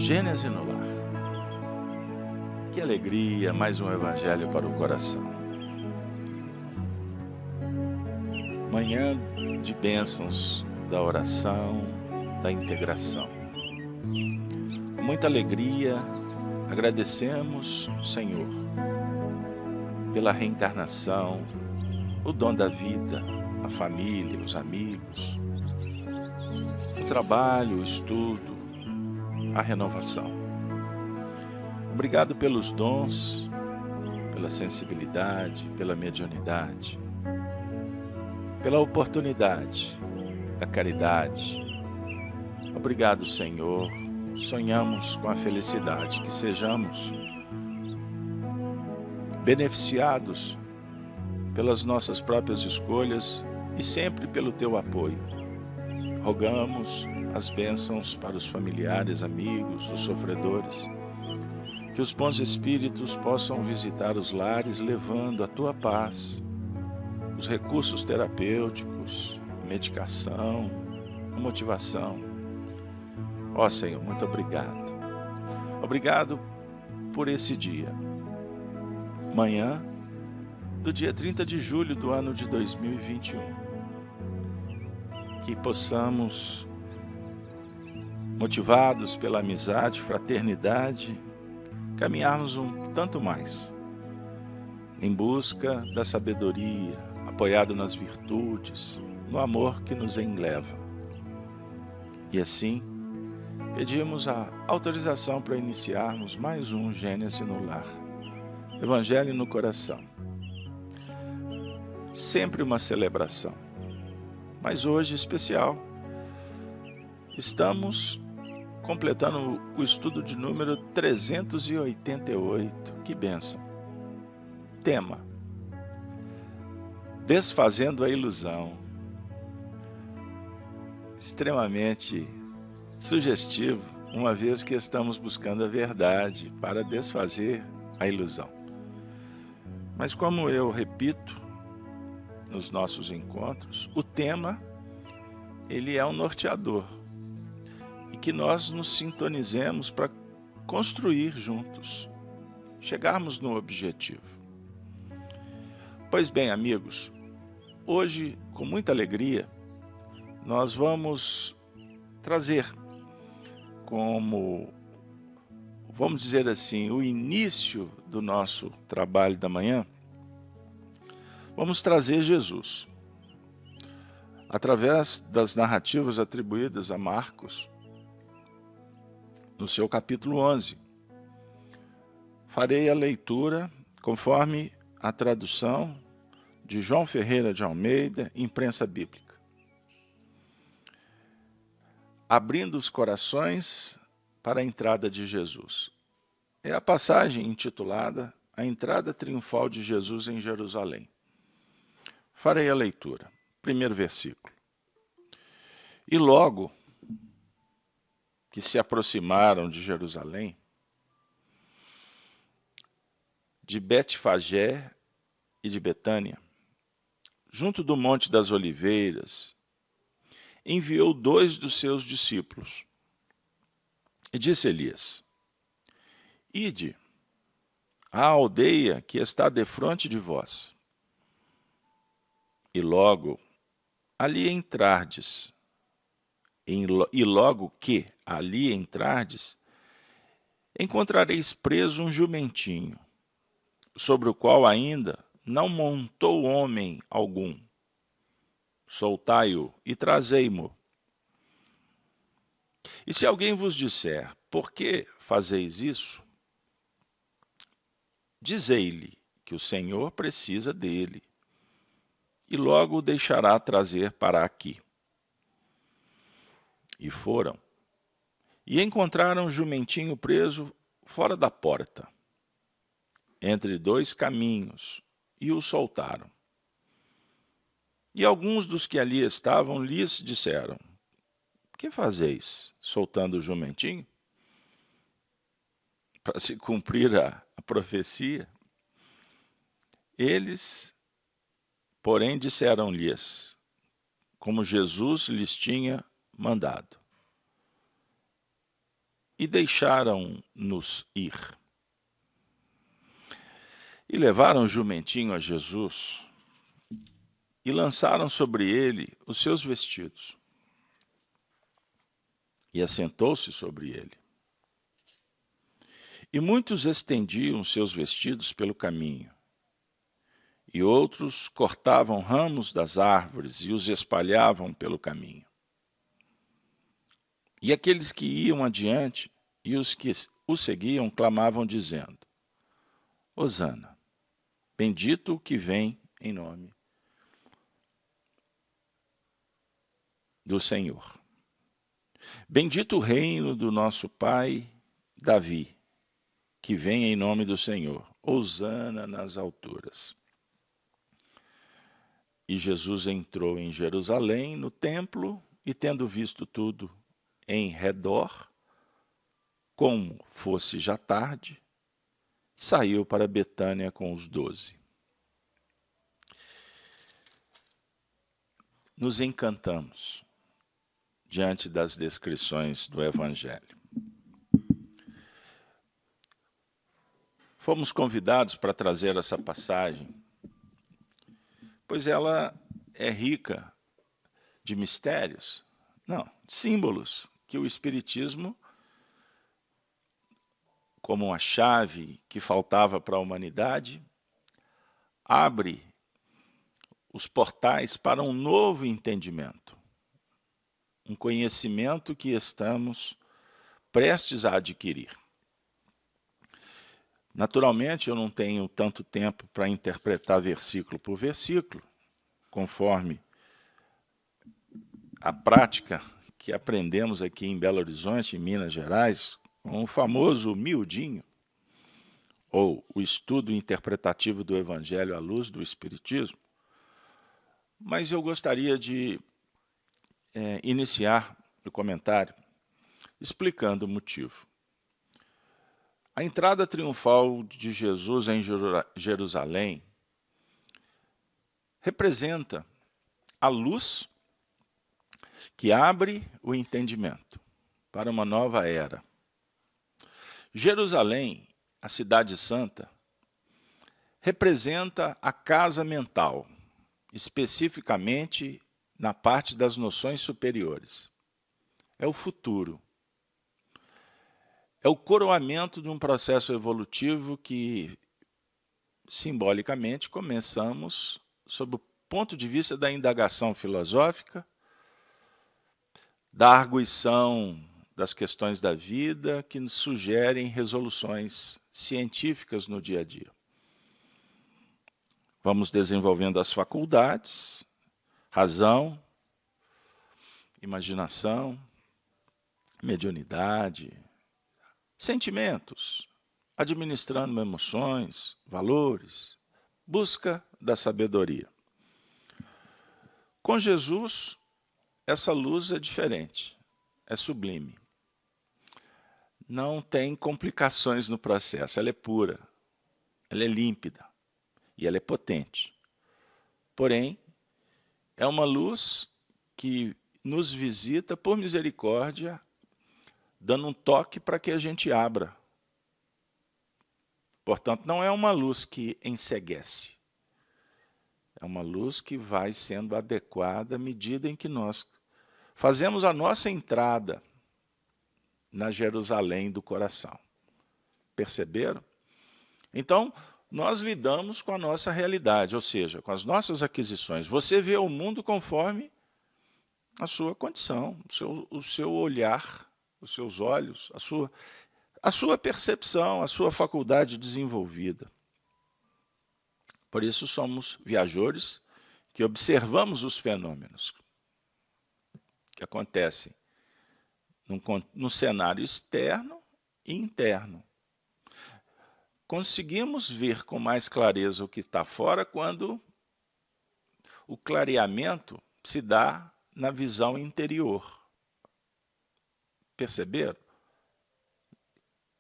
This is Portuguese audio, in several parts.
Gênese no lar. Que alegria, mais um evangelho para o coração. Manhã de bênçãos da oração, da integração. Com muita alegria, agradecemos, Senhor, pela reencarnação, o dom da vida, a família, os amigos, o trabalho, o estudo, a renovação. Obrigado pelos dons, pela sensibilidade, pela mediunidade, pela oportunidade da caridade. Obrigado, Senhor. Sonhamos com a felicidade, que sejamos beneficiados pelas nossas próprias escolhas e sempre pelo Teu apoio. Rogamos as bênçãos para os familiares, amigos, os sofredores, que os bons espíritos possam visitar os lares levando a Tua paz, os recursos terapêuticos, a medicação, a motivação. Ó Senhor, muito obrigado. Obrigado por esse dia. Manhã do dia 30 de julho do ano de 2021. Que possamos, motivados pela amizade, fraternidade, caminharmos um tanto mais em busca da sabedoria, apoiado nas virtudes, no amor que nos enleva. E assim, pedimos a autorização para iniciarmos mais um Gênese no lar, Evangelho no coração. Sempre uma celebração, mas hoje especial. Estamos completando o estudo de número 388. Que bênção! Tema: Desfazendo a ilusão. Extremamente sugestivo, uma vez que estamos buscando a verdade para desfazer a ilusão. Mas como eu repito nos nossos encontros, o tema, ele é um norteador. E que nós nos sintonizemos para construir juntos, chegarmos no objetivo. Pois bem, amigos, hoje, com muita alegria, nós vamos trazer como, vamos dizer assim, o início do nosso trabalho da manhã. Vamos trazer Jesus, através das narrativas atribuídas a Marcos, no seu capítulo 11. Farei a leitura conforme a tradução de João Ferreira de Almeida, Imprensa Bíblica. Abrindo os corações para a entrada de Jesus. É a passagem intitulada A Entrada Triunfal de Jesus em Jerusalém. Farei a leitura. Primeiro versículo. E logo que se aproximaram de Jerusalém, de Betfagé e de Betânia, junto do Monte das Oliveiras, enviou 2 dos seus discípulos. E disse-lhes: Ide à aldeia que está defronte de vós, e logo ali entrardes, e logo que ali entrardes, encontrareis preso um jumentinho, sobre o qual ainda não montou homem algum. Soltai-o e trazei-mo. E se alguém vos disser, por que fazeis isso? Dizei-lhe que o Senhor precisa dele, e logo o deixará trazer para aqui. E foram, e encontraram o jumentinho preso fora da porta, entre 2 caminhos, e o soltaram. E alguns dos que ali estavam lhes disseram: que fazeis, soltando o jumentinho? Para se cumprir a profecia. Eles, porém, disseram-lhes, como Jesus lhes tinha mandado: e deixaram-nos ir. E levaram o jumentinho a Jesus e lançaram sobre ele os seus vestidos. E assentou-se sobre ele. E muitos estendiam seus vestidos pelo caminho, e outros cortavam ramos das árvores e os espalhavam pelo caminho. E aqueles que iam adiante e os que o seguiam clamavam, dizendo: Hosana, bendito o que vem em nome do Senhor. Bendito o reino do nosso pai Davi, que vem em nome do Senhor. Hosana nas alturas. E Jesus entrou em Jerusalém, no templo, e tendo visto tudo em redor, como fosse já tarde, saiu para Betânia com os 12. Nos encantamos diante das descrições do Evangelho. Fomos convidados para trazer essa passagem, pois ela é rica de mistérios, símbolos que o Espiritismo, como uma chave que faltava para a humanidade, abre os portais para um novo entendimento, um conhecimento que estamos prestes a adquirir. Naturalmente, eu não tenho tanto tempo para interpretar versículo por versículo, conforme a prática que aprendemos aqui em Belo Horizonte, em Minas Gerais, com o famoso miudinho, ou o estudo interpretativo do Evangelho à luz do Espiritismo, mas eu gostaria de iniciar o comentário explicando o motivo. A entrada triunfal de Jesus em Jerusalém representa a luz que abre o entendimento para uma nova era. Jerusalém, a cidade santa, representa a casa mental, especificamente na parte das noções superiores. É o futuro. É o coroamento de um processo evolutivo que, simbolicamente, começamos sob o ponto de vista da indagação filosófica, da arguição das questões da vida, que nos sugerem resoluções científicas no dia a dia. Vamos desenvolvendo as faculdades, razão, imaginação, mediunidade, sentimentos, administrando emoções, valores, busca da sabedoria. Com Jesus, essa luz é diferente, é sublime. Não tem complicações no processo, ela é pura, ela é límpida e ela é potente. Porém, é uma luz que nos visita por misericórdia, dando um toque para que a gente abra. Portanto, não é uma luz que enceguece. É uma luz que vai sendo adequada à medida em que nós fazemos a nossa entrada na Jerusalém do coração. Perceberam? Então, nós lidamos com a nossa realidade, ou seja, com as nossas aquisições. Você vê o mundo conforme a sua condição, o seu olhar, os seus olhos, a sua percepção, a sua faculdade desenvolvida. Por isso somos viajores que observamos os fenômenos que acontecem no cenário externo e interno. Conseguimos ver com mais clareza o que está fora quando o clareamento se dá na visão interior. Perceberam?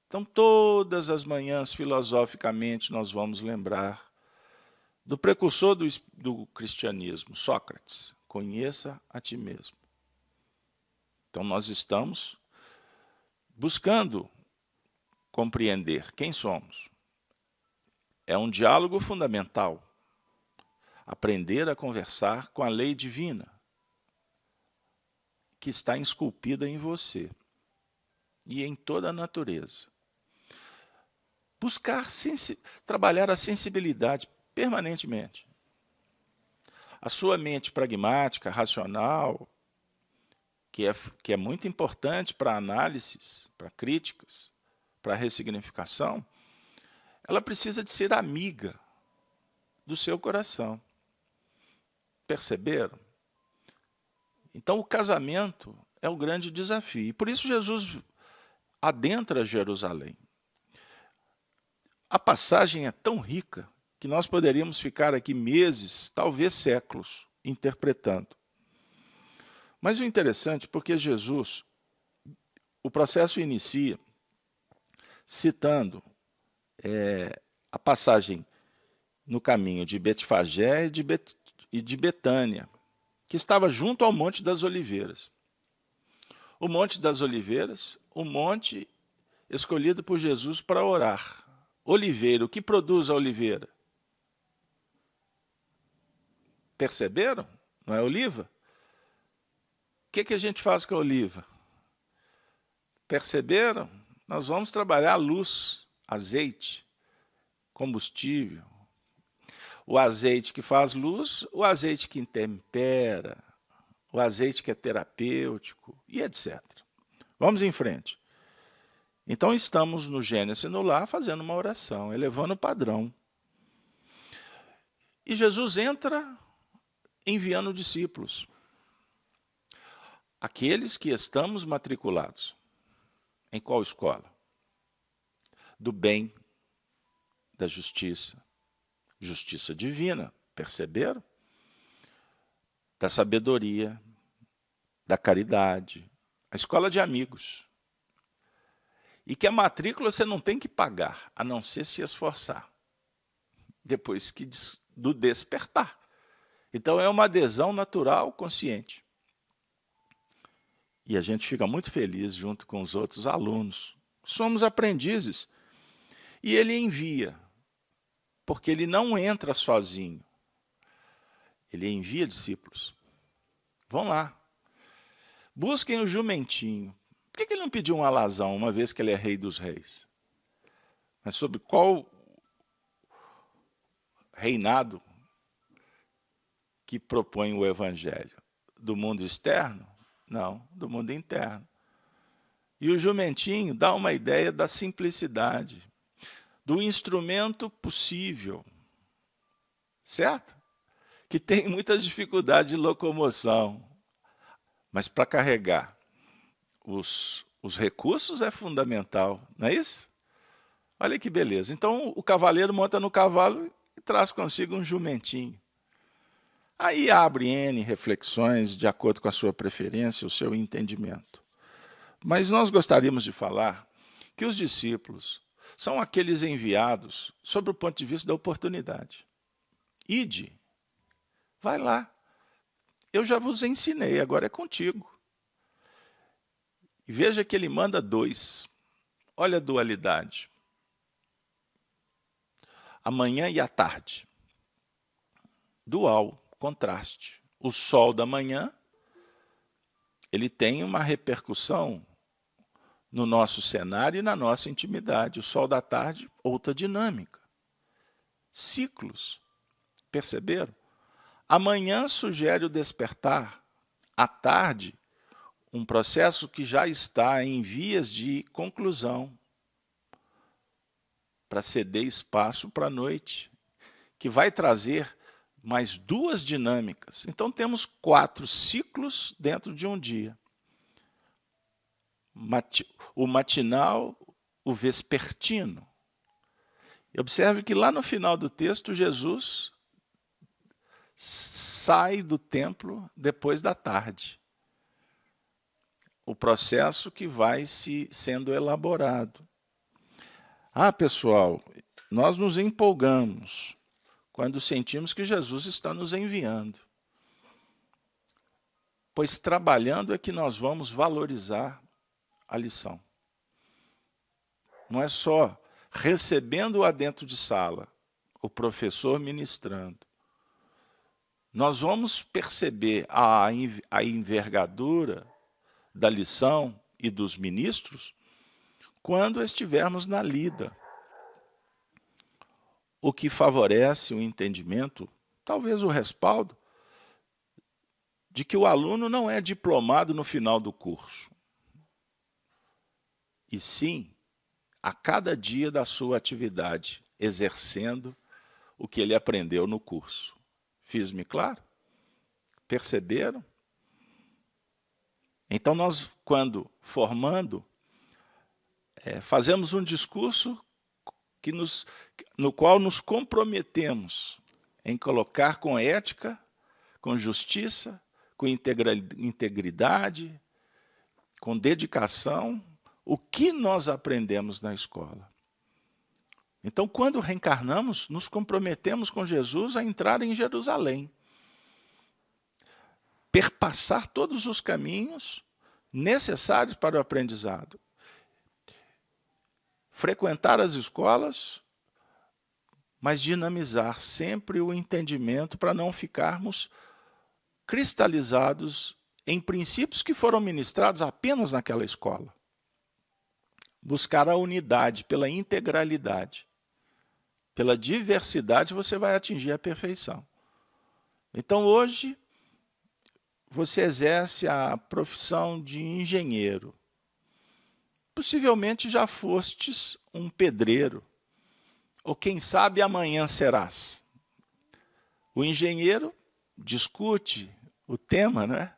Então, todas as manhãs, filosoficamente, nós vamos lembrar do precursor do cristianismo, Sócrates. Conheça a ti mesmo. Então, nós estamos buscando compreender quem somos. É um diálogo fundamental. Aprender a conversar com a lei divina que está esculpida em você e em toda a natureza. Buscar trabalhar a sensibilidade permanentemente. A sua mente pragmática, racional, que é muito importante para análises, para críticas, para ressignificação, ela precisa de ser amiga do seu coração. Perceberam? Então, o casamento é o grande desafio. E por isso Jesus adentra Jerusalém. A passagem é tão rica que nós poderíamos ficar aqui meses, talvez séculos, interpretando. Mas o interessante é porque Jesus, o processo inicia citando a passagem no caminho de Betfagé e de Betânia, que estava junto ao Monte das Oliveiras. O Monte das Oliveiras, o monte escolhido por Jesus para orar. Oliveira, o que produz a oliveira? Perceberam? Não é oliva? O que a gente faz com a oliva? Perceberam? Nós vamos trabalhar a luz, azeite, combustível. O azeite que faz luz, o azeite que tempera, o azeite que é terapêutico e etc. Vamos em frente. Então estamos no Gênesis no lar fazendo uma oração, elevando o padrão. E Jesus entra enviando discípulos. Aqueles que estamos matriculados. Em qual escola? Do bem, da justiça. Justiça divina, perceberam? Da sabedoria, da caridade. A escola de amigos. E que a matrícula você não tem que pagar, a não ser se esforçar. Depois do despertar. Então é uma adesão natural, consciente. E a gente fica muito feliz junto com os outros alunos. Somos aprendizes. E ele envia, porque ele não entra sozinho. Ele envia discípulos. Vão lá. Busquem o jumentinho. Por que ele não pediu um alazão, uma vez que ele é rei dos reis? Mas sobre qual reinado que propõe o evangelho? Do mundo externo? Não, do mundo interno. E o jumentinho dá uma ideia da simplicidade, do instrumento possível, certo? Que tem muita dificuldade de locomoção, mas para carregar os recursos é fundamental, não é isso? Olha que beleza. Então o cavaleiro monta no cavalo e traz consigo um jumentinho. Aí abre N reflexões de acordo com a sua preferência, o seu entendimento. Mas nós gostaríamos de falar que os discípulos são aqueles enviados sob o ponto de vista da oportunidade. Ide, vai lá. Eu já vos ensinei, agora é contigo. E veja que ele manda 2. Olha a dualidade. A manhã e a tarde. Dual, contraste. O sol da manhã, ele tem uma repercussão no nosso cenário e na nossa intimidade. O sol da tarde, outra dinâmica. Ciclos. Perceberam? A manhã sugere o despertar. À tarde, um processo que já está em vias de conclusão, para ceder espaço para a noite, que vai trazer mais 2 dinâmicas. Então temos 4 ciclos dentro de um dia. O matinal, o vespertino. E observe que lá no final do texto, Jesus sai do templo depois da tarde. O processo que vai sendo elaborado. Ah, pessoal, nós nos empolgamos quando sentimos que Jesus está nos enviando. Pois trabalhando é que nós vamos valorizar a lição. não é só recebendo-a dentro de sala, o professor ministrando. Nós vamos perceber a envergadura da lição e dos ministros quando estivermos na lida, o que favorece o entendimento, talvez o respaldo, de que o aluno não é diplomado no final do curso, e sim a cada dia da sua atividade, exercendo o que ele aprendeu no curso. Fiz-me claro? Perceberam? Então nós, quando formando, fazemos um discurso no qual nos comprometemos em colocar com ética, com justiça, com integridade, com dedicação, o que nós aprendemos na escola. Então, quando reencarnamos, nos comprometemos com Jesus a entrar em Jerusalém, perpassar todos os caminhos necessários para o aprendizado, frequentar as escolas, mas dinamizar sempre o entendimento para não ficarmos cristalizados em princípios que foram ministrados apenas naquela escola. Buscar a unidade pela integralidade. Pela diversidade você vai atingir a perfeição. Então hoje você exerce a profissão de engenheiro. Possivelmente já fostes um pedreiro, ou quem sabe amanhã serás. O engenheiro discute o tema, né?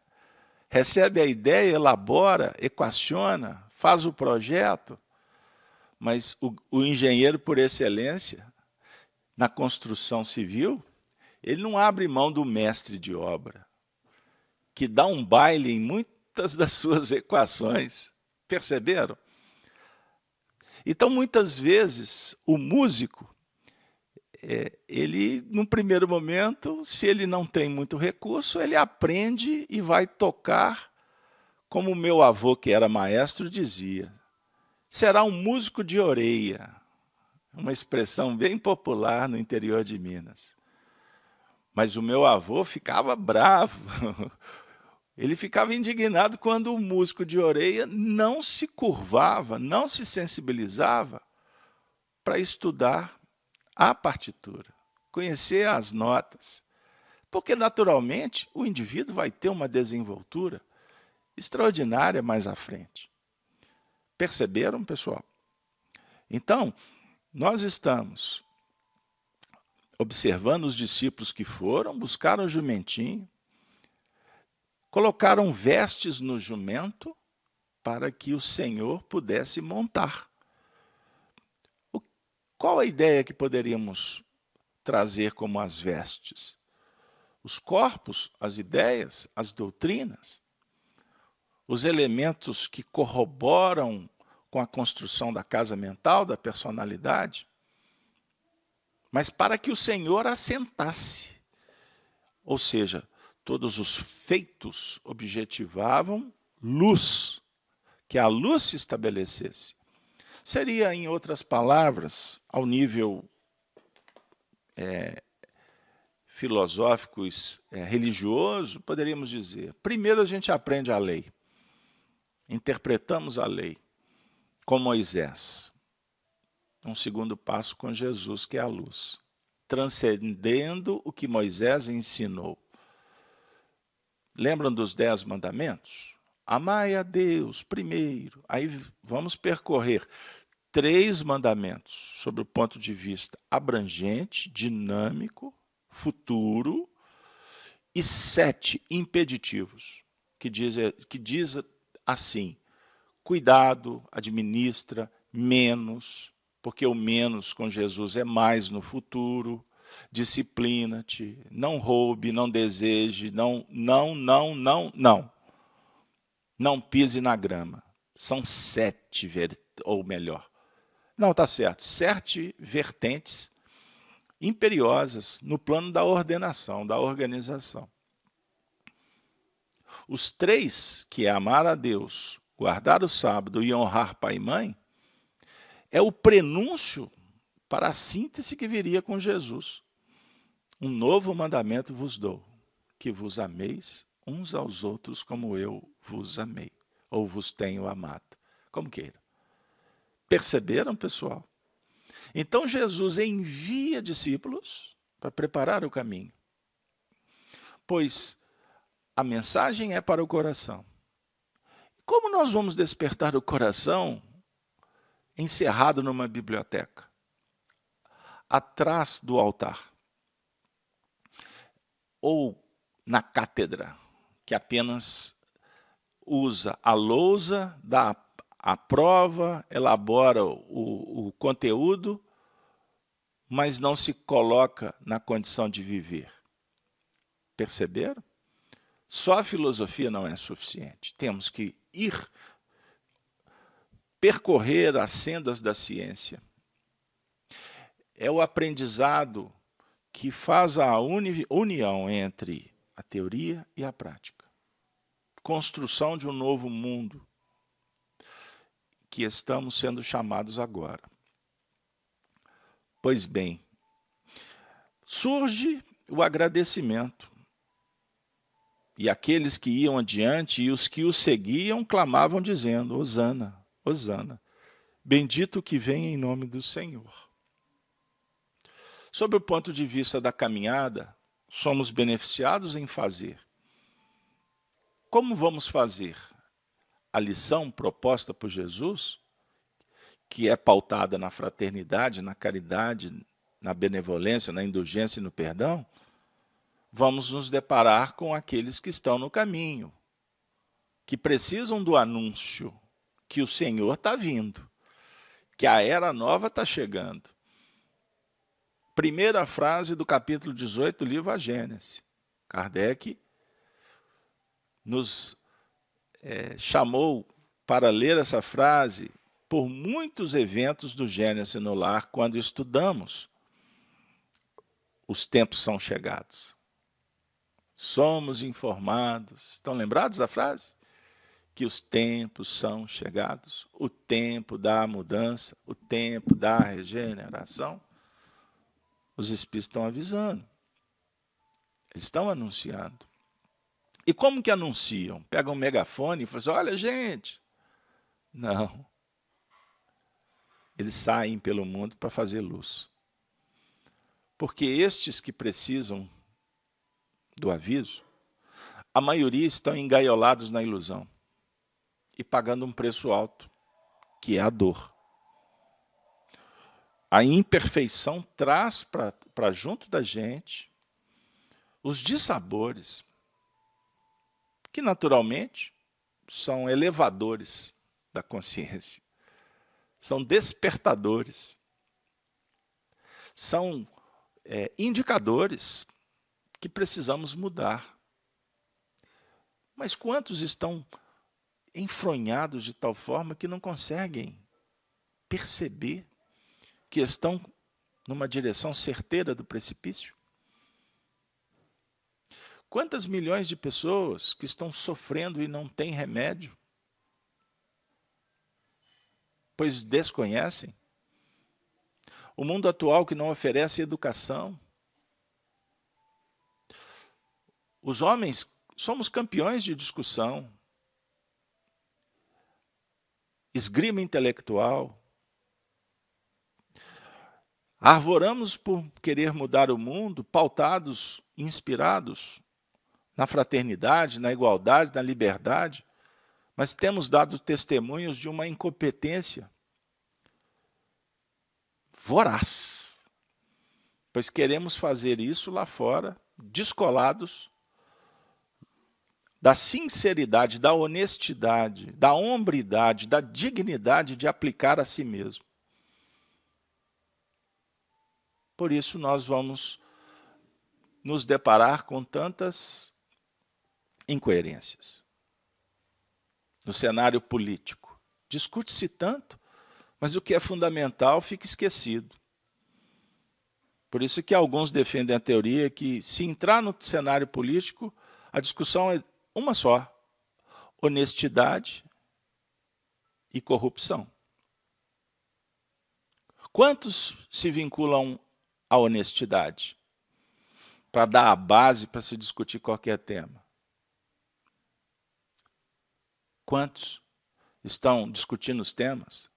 Recebe a ideia, elabora, equaciona, faz o projeto, mas o engenheiro por excelência, na construção civil, ele não abre mão do mestre de obra, que dá um baile em muitas das suas equações. Perceberam? Então, muitas vezes, o músico, ele, num primeiro momento, se ele não tem muito recurso, ele aprende e vai tocar, como o meu avô, que era maestro, dizia, será um músico de orelha, uma expressão bem popular no interior de Minas. Mas o meu avô ficava bravo, ele ficava indignado quando o músico de orelha não se curvava, não se sensibilizava para estudar a partitura, conhecer as notas. Porque, naturalmente, o indivíduo vai ter uma desenvoltura extraordinária mais à frente. Perceberam, pessoal? Então, nós estamos observando os discípulos que foram, buscaram o jumentinho, colocaram vestes no jumento para que o Senhor pudesse montar. Qual a ideia que poderíamos trazer como as vestes? Os corpos, as ideias, as doutrinas, os elementos que corroboram com a construção da casa mental, da personalidade, mas para que o Senhor assentasse. Ou seja, todos os feitos objetivavam luz, que a luz se estabelecesse. Seria, em outras palavras, ao nível filosófico, religioso, poderíamos dizer, primeiro a gente aprende a lei, interpretamos a lei com Moisés. Um segundo passo com Jesus, que é a luz, transcendendo o que Moisés ensinou. Lembram dos 10 mandamentos? Amai a Deus primeiro. Aí vamos percorrer 3 mandamentos sob o ponto de vista abrangente, dinâmico, futuro, e 7 impeditivos, que diz assim, cuidado, administra, menos, porque o menos com Jesus é mais no futuro, disciplina-te, não roube, não deseje, não pise na grama. São 7, ou melhor, não, está certo, 7 vertentes imperiosas no plano da ordenação, da organização. Os 3, que é amar a Deus, guardar o sábado e honrar pai e mãe, é o prenúncio para a síntese que viria com Jesus. Um novo mandamento vos dou, que vos ameis uns aos outros como eu vos amei, ou vos tenho amado, como queira. Perceberam, pessoal? Então Jesus envia discípulos para preparar o caminho, pois a mensagem é para o coração. Como nós vamos despertar o coração encerrado numa biblioteca, atrás do altar, ou na cátedra, que apenas usa a lousa, dá a prova, elabora o conteúdo, mas não se coloca na condição de viver? Perceberam? Só a filosofia não é suficiente. Temos que percorrer as sendas da ciência. É o aprendizado que faz a união entre a teoria e a prática. Construção de um novo mundo que estamos sendo chamados agora. Pois bem, surge o agradecimento. E aqueles que iam adiante e os que o seguiam clamavam dizendo: Hosana, Hosana, bendito o que vem em nome do Senhor. Sob o ponto de vista da caminhada, somos beneficiados em fazer. Como vamos fazer? A lição proposta por Jesus, que é pautada na fraternidade, na caridade, na benevolência, na indulgência e no perdão, vamos nos deparar com aqueles que estão no caminho, que precisam do anúncio que o Senhor está vindo, que a era nova está chegando. Primeira frase do capítulo 18 do livro A Gênese. Kardec nos chamou para ler essa frase por muitos eventos do Gênese no Lar, quando estudamos. Os tempos são chegados. Somos informados. Estão lembrados da frase? Que os tempos são chegados. O tempo da mudança, o tempo da regeneração. Os Espíritos estão avisando. Eles estão anunciando. E como que anunciam? Pegam um megafone e falam assim: olha, gente. Não. Eles saem pelo mundo para fazer luz. Porque estes que precisam do aviso, a maioria estão engaiolados na ilusão e pagando um preço alto, que é a dor. A imperfeição traz para junto da gente os dissabores, que naturalmente são elevadores da consciência, são despertadores, são indicadores que precisamos mudar. Mas quantos estão enfronhados de tal forma que não conseguem perceber que estão numa direção certeira do precipício? Quantas milhões de pessoas que estão sofrendo e não têm remédio, pois desconhecem? O mundo atual que não oferece educação. Os homens somos campeões de discussão, esgrima intelectual. Arvoramos por querer mudar o mundo, pautados, inspirados na fraternidade, na igualdade, na liberdade, mas temos dado testemunhos de uma incompetência voraz, pois queremos fazer isso lá fora, descolados da sinceridade, da honestidade, da hombridade, da dignidade de aplicar a si mesmo. Por isso nós vamos nos deparar com tantas incoerências. No cenário político, discute-se tanto, mas o que é fundamental fica esquecido. Por isso que alguns defendem a teoria que, se entrar no cenário político, a discussão é uma só: honestidade e corrupção. Quantos se vinculam à honestidade para dar a base para se discutir qualquer tema? Quantos estão discutindo os temas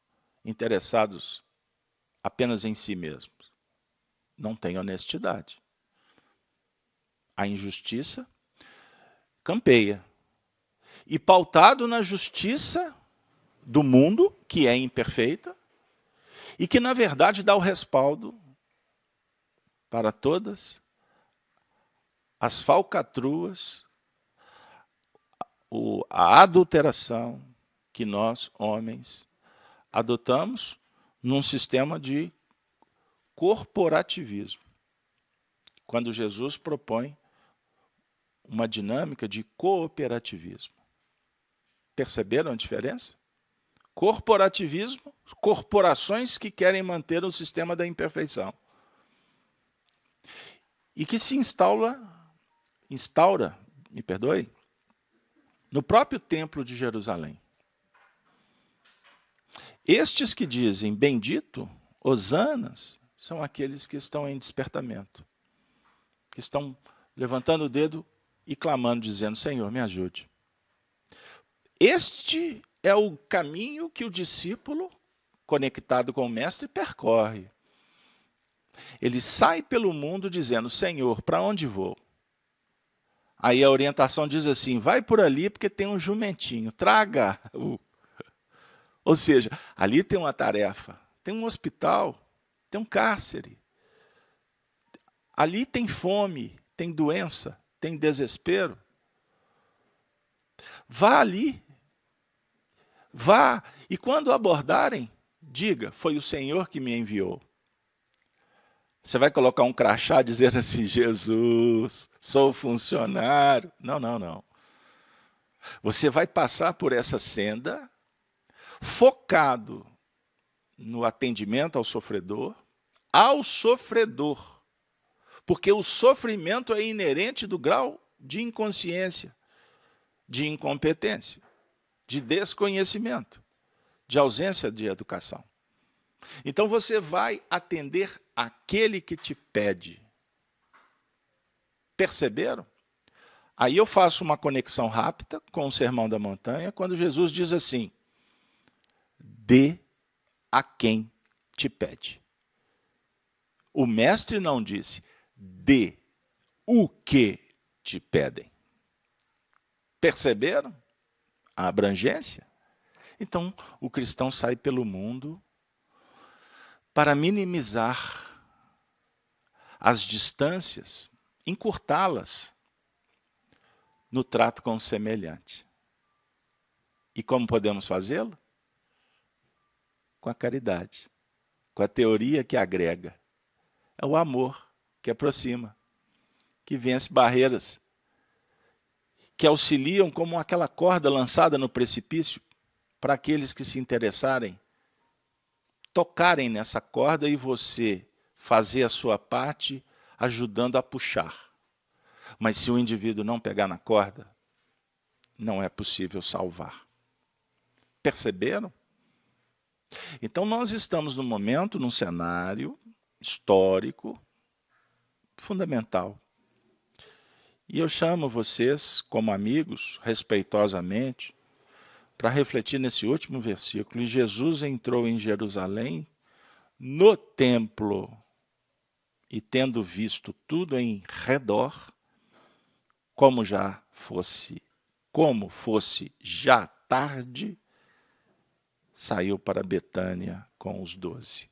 interessados apenas em si mesmos? Não tem honestidade. A injustiça campeia. E pautado na justiça do mundo, que é imperfeita, e que, na verdade, dá o respaldo para todas as falcatruas, a adulteração que nós, homens, adotamos num sistema de corporativismo. Quando Jesus propõe uma dinâmica de cooperativismo. Perceberam a diferença? Corporativismo, corporações que querem manter o sistema da imperfeição. E que se instaura, me perdoe, no próprio templo de Jerusalém. Estes que dizem bendito, hosanas, são aqueles que estão em despertamento, que estão levantando o dedo e clamando, dizendo, Senhor, me ajude. Este é o caminho que o discípulo, conectado com o mestre, percorre. Ele sai pelo mundo dizendo, Senhor, para onde vou? Aí a orientação diz assim, vai por ali porque tem um jumentinho, traga-o. Ou seja, ali tem uma tarefa, tem um hospital, tem um cárcere. Ali tem fome, tem doença, tem desespero. Vá ali. Vá, e quando abordarem, diga, foi o Senhor que me enviou. Você vai colocar um crachá dizendo assim, Jesus, sou funcionário. Não, não, não. Você vai passar por essa senda, focado no atendimento ao sofredor, porque o sofrimento é inerente do grau de inconsciência, de incompetência, de desconhecimento, de ausência de educação. Então você vai atender aquele que te pede. Perceberam? Aí eu faço uma conexão rápida com o Sermão da Montanha, quando Jesus diz assim, dê a quem te pede. O mestre não disse, dê o que te pedem. Perceberam a abrangência? Então, o cristão sai pelo mundo para minimizar as distâncias, encurtá-las no trato com o semelhante. E como podemos fazê-lo? Com a caridade, com a teoria que agrega. É o amor que aproxima, que vence barreiras, que auxiliam como aquela corda lançada no precipício para aqueles que se interessarem, tocarem nessa corda e você fazer a sua parte ajudando a puxar. Mas se o indivíduo não pegar na corda, não é possível salvar. Perceberam? Então nós estamos num momento, num cenário histórico fundamental. E eu chamo vocês, como amigos, respeitosamente, para refletir nesse último versículo. E Jesus entrou em Jerusalém, no templo, e tendo visto tudo em redor, como fosse já tarde, saiu para Betânia com os 12.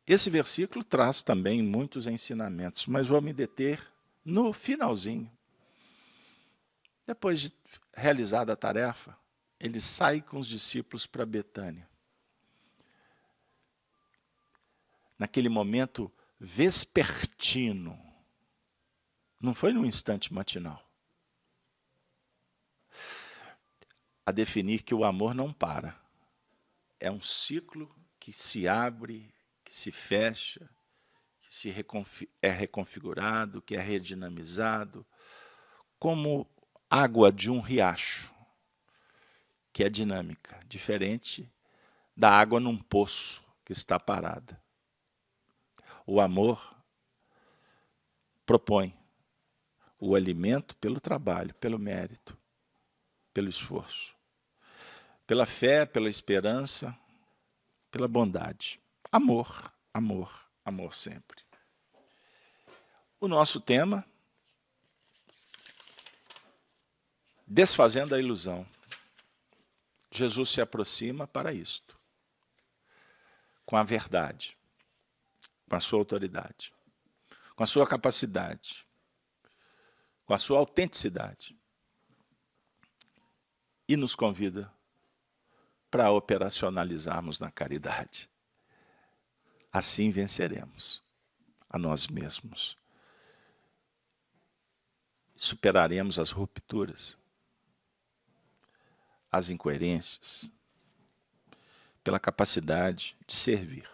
Esse versículo traz também muitos ensinamentos, mas vou me deter no finalzinho. Depois de realizada a tarefa, ele sai com os discípulos para Betânia. Naquele momento vespertino, não foi num instante matinal. A definir que o amor não para. É um ciclo que se abre, que se fecha, que é reconfigurado, que é redinamizado, como água de um riacho, que é dinâmica, diferente da água num poço que está parada. O amor propõe o alimento pelo trabalho, pelo mérito, pelo esforço, pela fé, pela esperança, pela bondade. Amor, amor, amor sempre. O nosso tema, desfazendo a ilusão. Jesus se aproxima para isto, com a verdade, com a sua autoridade, com a sua capacidade, com a sua autenticidade. E nos convida para operacionalizarmos na caridade. Assim venceremos a nós mesmos. Superaremos as rupturas, as incoerências, pela capacidade de servir.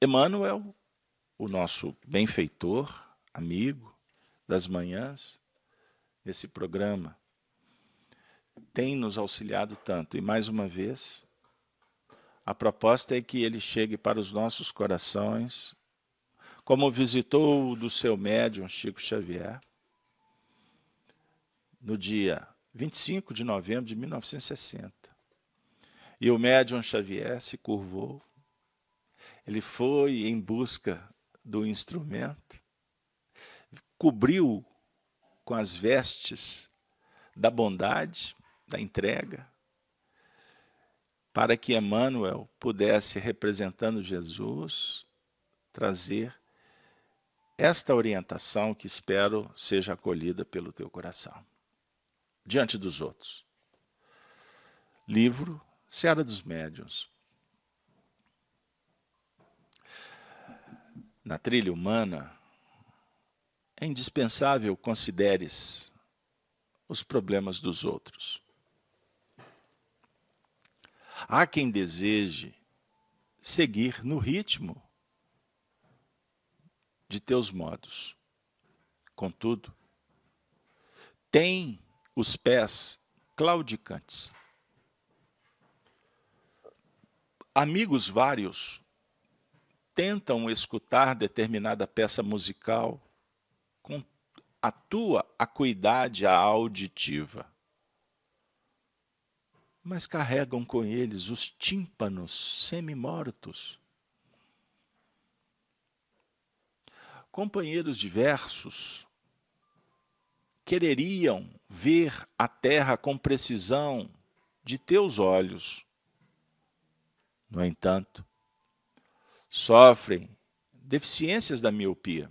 Emmanuel, o nosso benfeitor, amigo das manhãs, esse programa, tem nos auxiliado tanto. E mais uma vez, a proposta é que ele chegue para os nossos corações, como visitou o do seu médium Chico Xavier, no dia 25 de novembro de 1960. E o médium Xavier se curvou, ele foi em busca do instrumento, cobriu com as vestes da bondade, da entrega, para que Emmanuel pudesse, representando Jesus, trazer esta orientação que espero seja acolhida pelo teu coração, diante dos outros. Livro Seara dos Médiuns. Na trilha humana, é indispensável consideres os problemas dos outros. Há quem deseje seguir no ritmo de teus modos. Contudo, tem os pés claudicantes. Amigos vários tentam escutar determinada peça musical com a tua acuidade auditiva, mas carregam com eles os tímpanos semi-mortos. Companheiros diversos quereriam ver a terra com precisão de teus olhos. No entanto, sofrem deficiências da miopia.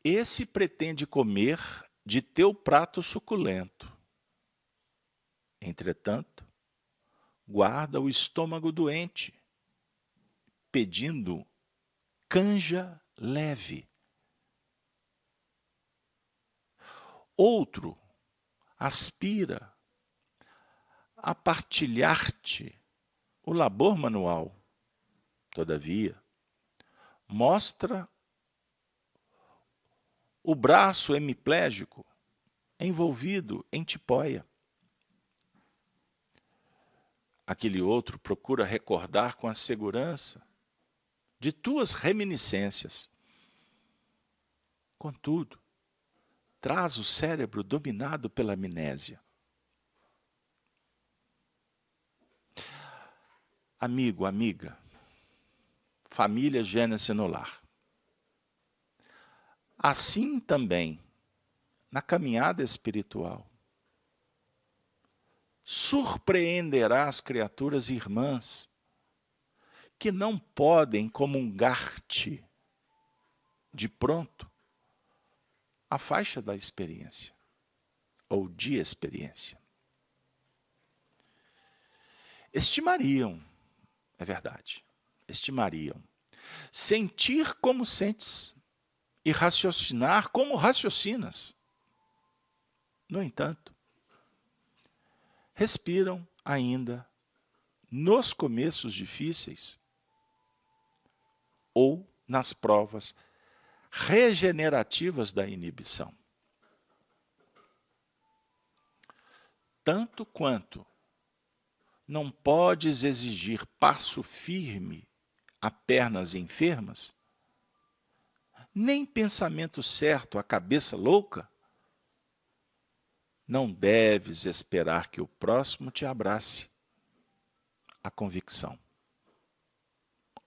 Esse pretende comer de teu prato suculento. Entretanto, guarda o estômago doente, pedindo canja leve. Outro aspira a partilhar-te o labor manual. Todavia, mostra o braço hemiplégico envolvido em tipóia. Aquele outro procura recordar com a segurança de tuas reminiscências. Contudo, traz o cérebro dominado pela amnésia. Amigo, amiga, família Gênesis no lar. Assim também, na caminhada espiritual, surpreenderás criaturas irmãs que não podem comungar-te de pronto a faixa da experiência ou de experiência. Estimariam, é verdade, estimariam, sentir como sentes e raciocinar como raciocinas. No entanto, respiram ainda nos começos difíceis ou nas provas regenerativas da inibição. tanto quanto não podes exigir passo firme a pernas enfermas, nem pensamento certo a cabeça louca, não deves esperar que o próximo te abrace a convicção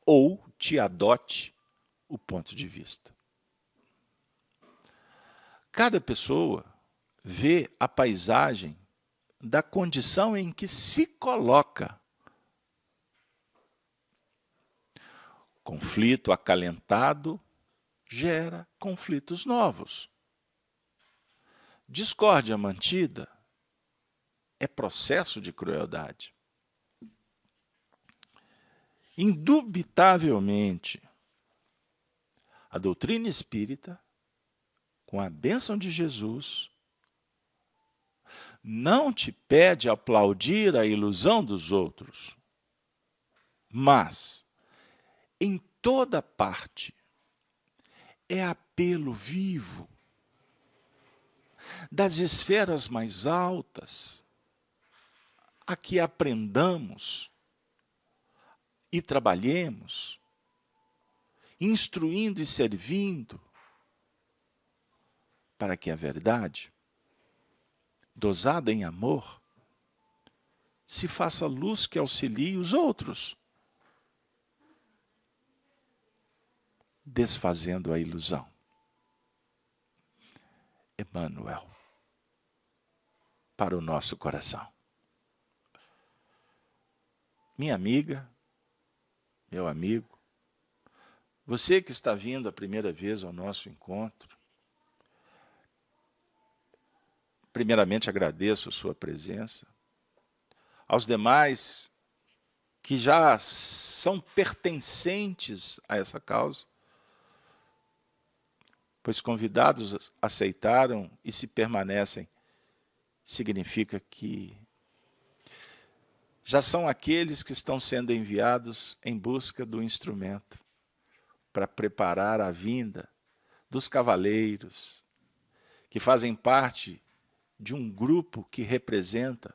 ou te adote o ponto de vista. Cada pessoa vê a paisagem da condição em que se coloca. Conflito acalentado gera conflitos novos. Discórdia mantida é processo de crueldade. Indubitavelmente, a doutrina espírita, com a bênção de Jesus, não te pede aplaudir a ilusão dos outros, mas, em toda parte, é apelo vivo das esferas mais altas a que aprendamos e trabalhemos, instruindo e servindo, para que a verdade, dosada em amor, se faça luz que auxilie os outros, desfazendo a ilusão. Emmanuel, para o nosso coração. Minha amiga, meu amigo, você que está vindo a primeira vez ao nosso encontro, primeiramente agradeço a sua presença. Aos demais que já são pertencentes a essa causa, pois convidados aceitaram e se permanecem, significa que já são aqueles que estão sendo enviados em busca do instrumento para preparar a vinda dos cavaleiros, que fazem parte de um grupo que representa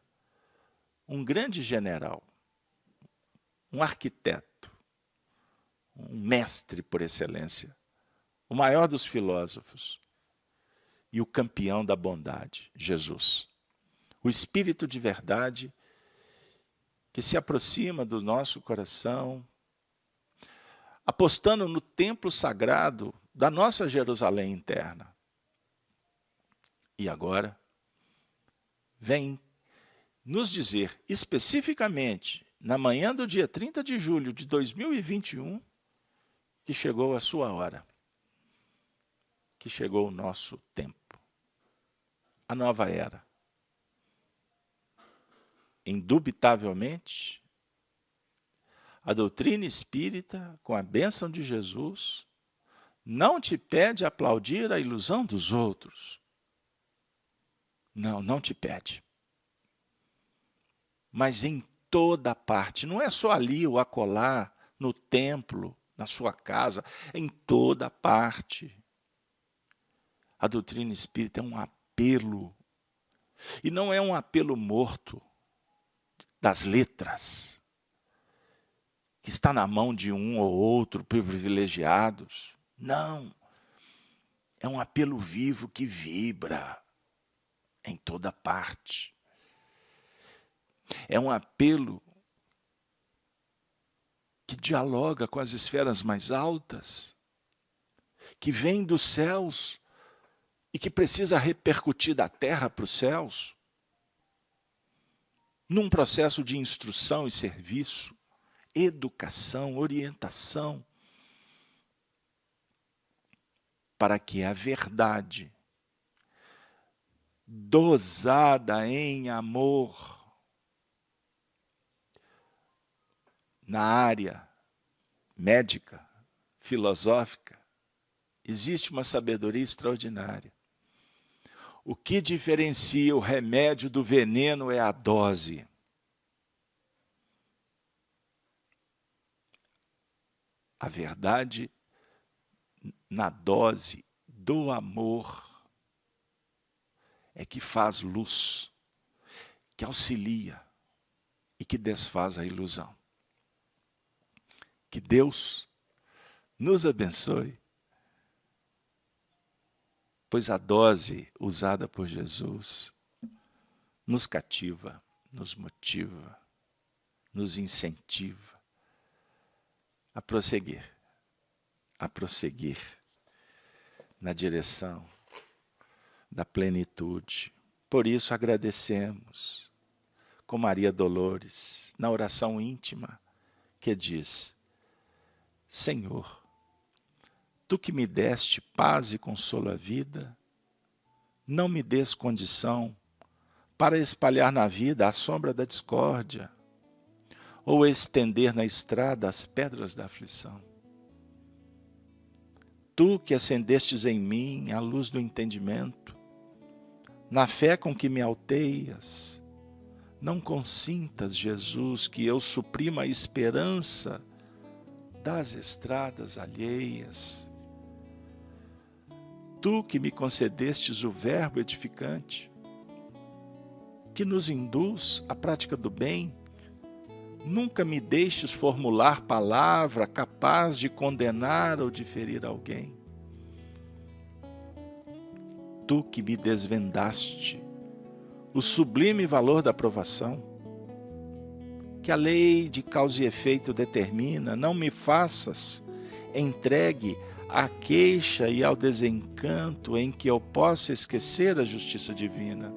um grande general, um arquiteto, um mestre por excelência, o maior dos filósofos e o campeão da bondade, Jesus. O Espírito de verdade que se aproxima do nosso coração, apostando no templo sagrado da nossa Jerusalém interna. E agora, vem nos dizer especificamente, na manhã do dia 30 de julho de 2021, que chegou a sua hora, que chegou o nosso tempo, a nova era. Indubitavelmente, a doutrina espírita, com a bênção de Jesus, não te pede aplaudir a ilusão dos outros. Não, não te pede. Mas em toda parte, não é só ali ou acolá, no templo, na sua casa, em toda parte. A doutrina espírita é um apelo, e não é um apelo morto das letras, que está na mão de um ou outro privilegiados. Não, é um apelo vivo que vibra em toda parte. É um apelo que dialoga com as esferas mais altas, que vem dos céus e que precisa repercutir da terra para os céus, num processo de instrução e serviço, educação, orientação, para que a verdade, dosada em amor, na área médica, filosófica, existe uma sabedoria extraordinária. O que diferencia o remédio do veneno é a dose. A verdade na dose do amor é que faz luz, que auxilia e que desfaz a ilusão. Que Deus nos abençoe, pois a dose usada por Jesus nos cativa, nos motiva, nos incentiva a prosseguir na direção da plenitude. Por isso agradecemos com Maria Dolores, na oração íntima, que diz: Senhor, Tu que me deste paz e consolo à vida, não me des condição para espalhar na vida a sombra da discórdia, ou estender na estrada as pedras da aflição. Tu que acendestes em mim a luz do entendimento, na fé com que me alteias, não consintas, Jesus, que eu suprima a esperança das estradas alheias. Tu que me concedestes o verbo edificante, que nos induz à prática do bem, nunca me deixes formular palavra capaz de condenar ou de ferir alguém. Tu que me desvendaste o sublime valor da provação, que a lei de causa e efeito determina, não me faças entregue à queixa e ao desencanto em que eu possa esquecer a justiça divina.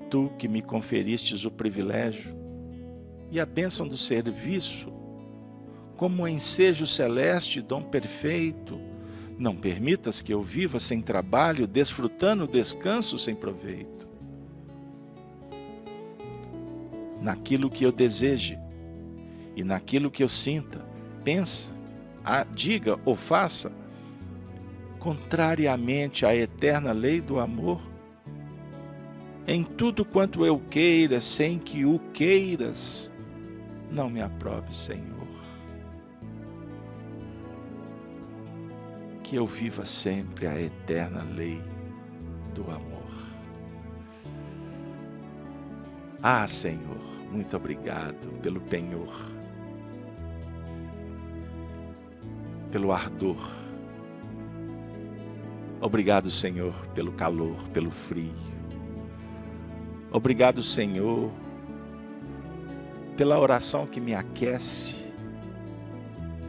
Tu que me conferistes o privilégio e a bênção do serviço, como ensejo celeste e dom perfeito, não permitas que eu viva sem trabalho, desfrutando o descanso sem proveito. Naquilo que eu deseje e naquilo que eu sinta, pensa, diga ou faça, contrariamente à eterna lei do amor, em tudo quanto eu queira, sem que o queiras, não me aprove, Senhor. Que eu viva sempre a eterna lei do amor. Ah, Senhor, muito obrigado pelo penhor, pelo ardor. Obrigado, Senhor, pelo calor, pelo frio. Obrigado, Senhor, pela oração que me aquece,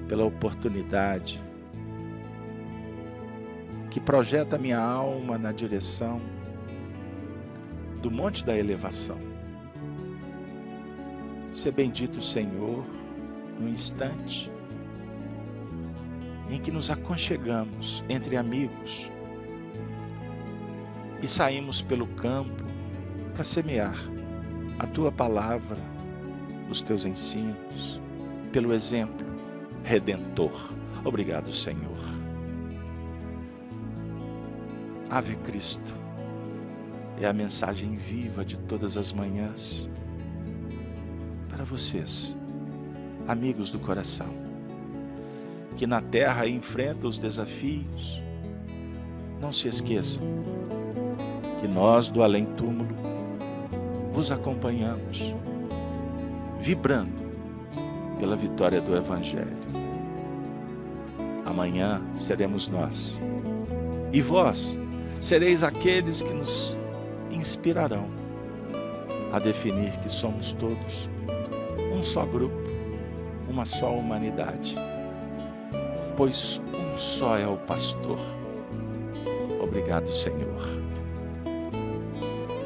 pela oportunidade que projeta minha alma na direção do monte da elevação. Ser bendito, Senhor, no instante em que nos aconchegamos entre amigos e saímos pelo campo para semear a Tua palavra, os Teus ensinos, pelo exemplo redentor. Obrigado, Senhor. Ave Cristo é a mensagem viva de todas as manhãs para vocês, amigos do coração, que na terra enfrentam os desafios. Não se esqueçam que nós do além-túmulo vos acompanhamos, vibrando pela vitória do Evangelho. Amanhã seremos nós, e vós sereis aqueles que nos inspirarão a definir que somos todos um só grupo, uma só humanidade, pois um só é o pastor. Obrigado, Senhor.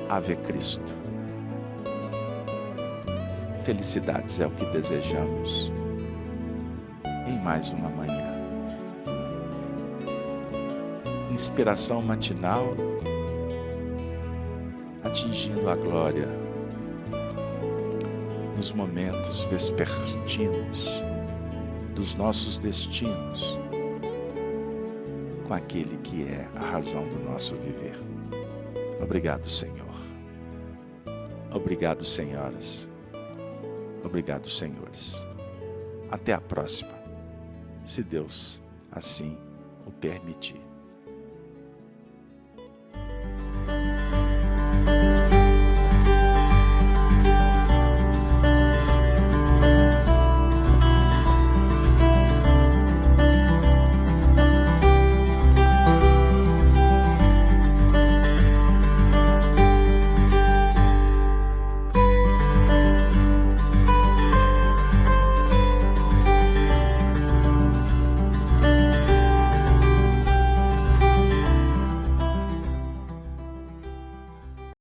Ave Cristo. Felicidades é o que desejamos em mais uma manhã. Inspiração matinal, atingindo a glória nos momentos vespertinos dos nossos destinos, com aquele que é a razão do nosso viver. Obrigado, Senhor. Obrigado, senhoras. Obrigado, senhores. Até a próxima, se Deus assim o permitir.